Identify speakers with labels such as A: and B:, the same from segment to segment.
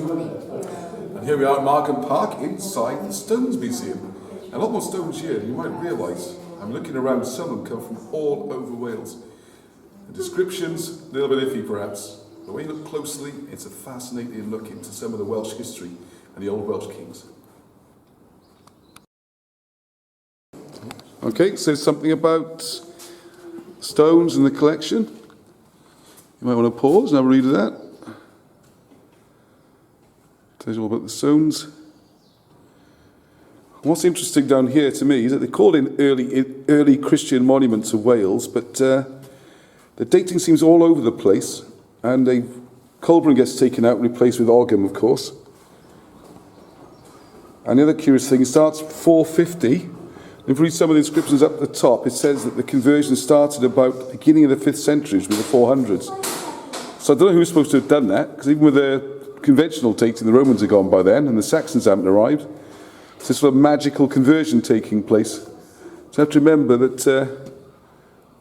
A: And here we are at Margam Park, inside the Stones Museum. A lot more stones here than you might realise. I'm looking around, some of them come from all over Wales. The description's a little bit iffy perhaps, but when you look closely, it's a fascinating look into some of the Welsh history and the old Welsh kings. Okay, it says something about stones in the collection. You might want to pause and have a read of that. Tells you all about the stones. What's interesting down here to me is that they call in early Christian monuments of Wales, but the dating seems all over the place, and Culbran gets taken out and replaced with Ogham, of course. And the other curious thing, it starts 450. If you read some of the inscriptions up at the top, it says that the conversion started about the beginning of the 5th century, with the 400s. So I don't know who's supposed to have done that, because even with the conventional dating, the Romans are gone by then, and the Saxons haven't arrived. So this sort of magical conversion taking place. So you have to remember that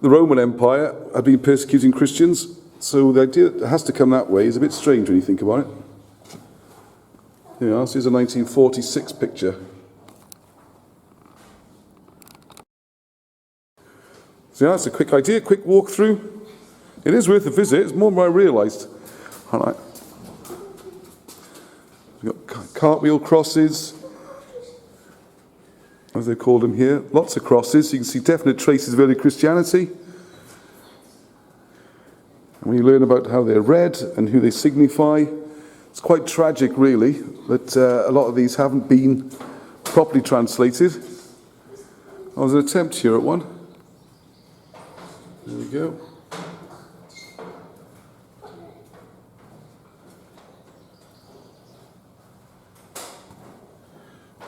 A: the Roman Empire had been persecuting Christians, so the idea that it has to come that way is a bit strange when you think about it. Here we are, so here's a 1946 picture. So yeah, that's a quick idea, quick walkthrough. It is worth a visit, it's more than I realised. All right. We've got cartwheel crosses, as they called them here. Lots of crosses. You can see definite traces of early Christianity. And when you learn about how they're read and who they signify, it's quite tragic, really, that a lot of these haven't been properly translated. There was an attempt here at one. There we go.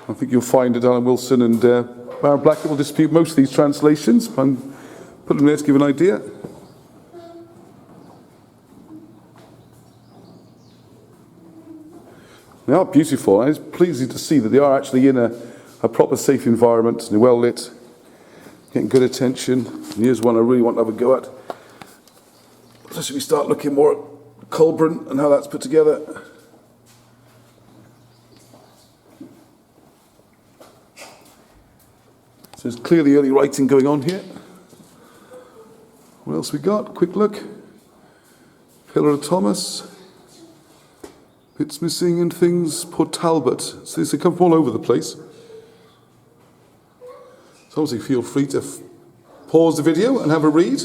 A: I think you'll find that Alan Wilson and Mynydd Baedon will dispute most of these translations, but I'm putting them there to give an idea. They are beautiful, and it's pleasing to see that they are actually in a proper safe environment, and they're well lit, getting good attention. And here's one I really want to have a go at. Especially if we start looking more at Culbran and how that's put together. So there's clearly early writing going on here. What else we got? Quick look. Pillar of Thomas. Bits missing and things. Port Talbot. So these come from all over the place. So obviously feel free to pause the video and have a read.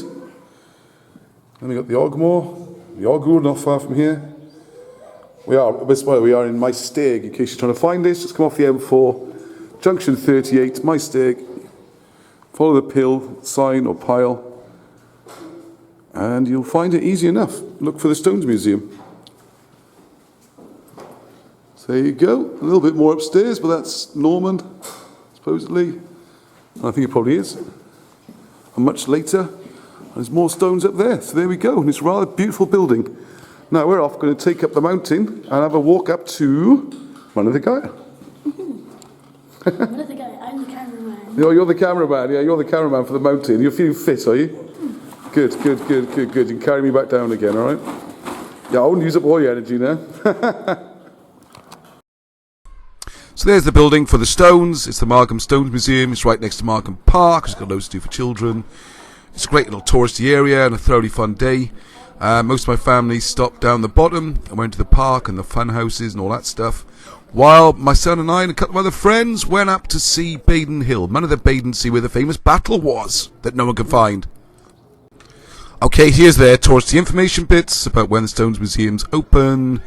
A: Then we got the Ogmore, the Ogwr, not far from here. We are in Mynydd, in case you're trying to find this. Just come off the M4, junction 38, Mynydd. Follow the pill, sign or pile, and you'll find it easy enough. Look for the Stones Museum. So there you go. A little bit more upstairs, but that's Norman, supposedly. I think it probably is. And much later, there's more stones up there. So there we go. And it's a rather beautiful building. Now we're off, going to take up the mountain and have a walk up to Mynydd Baedon.
B: Mynydd Baedon, I'm the cameraman.
A: You're the cameraman, yeah, you're the cameraman for the mountain. You're feeling fit, are you? Good. You can carry me back down again, all right? Yeah, I won't use up all your energy now. So there's the building for the Stones. It's the Margam Stones Museum. It's right next to Margam Park. It's got loads to do for children. It's a great little touristy area and a thoroughly fun day. Most of my family stopped down the bottom and went to the park and the fun houses and all that stuff, while my son and I and a couple of other friends went up to see Badon Hill, Mynydd Baedon, see where the famous battle was that no one could find. Okay, here's their touristy information bits about when the Stones Museum's open,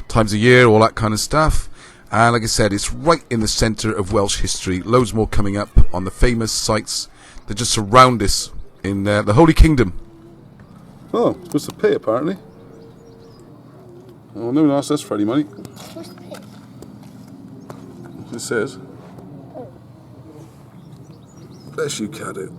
A: times of year, all that kind of stuff. And like I said, it's right in the centre of Welsh history. Loads more coming up on the famous sites that just surround us in the Holy Kingdom. Oh, supposed to pay apparently. Oh, no one asked us for any money.
B: Supposed to pay.
A: It says. Bless you, Caddo.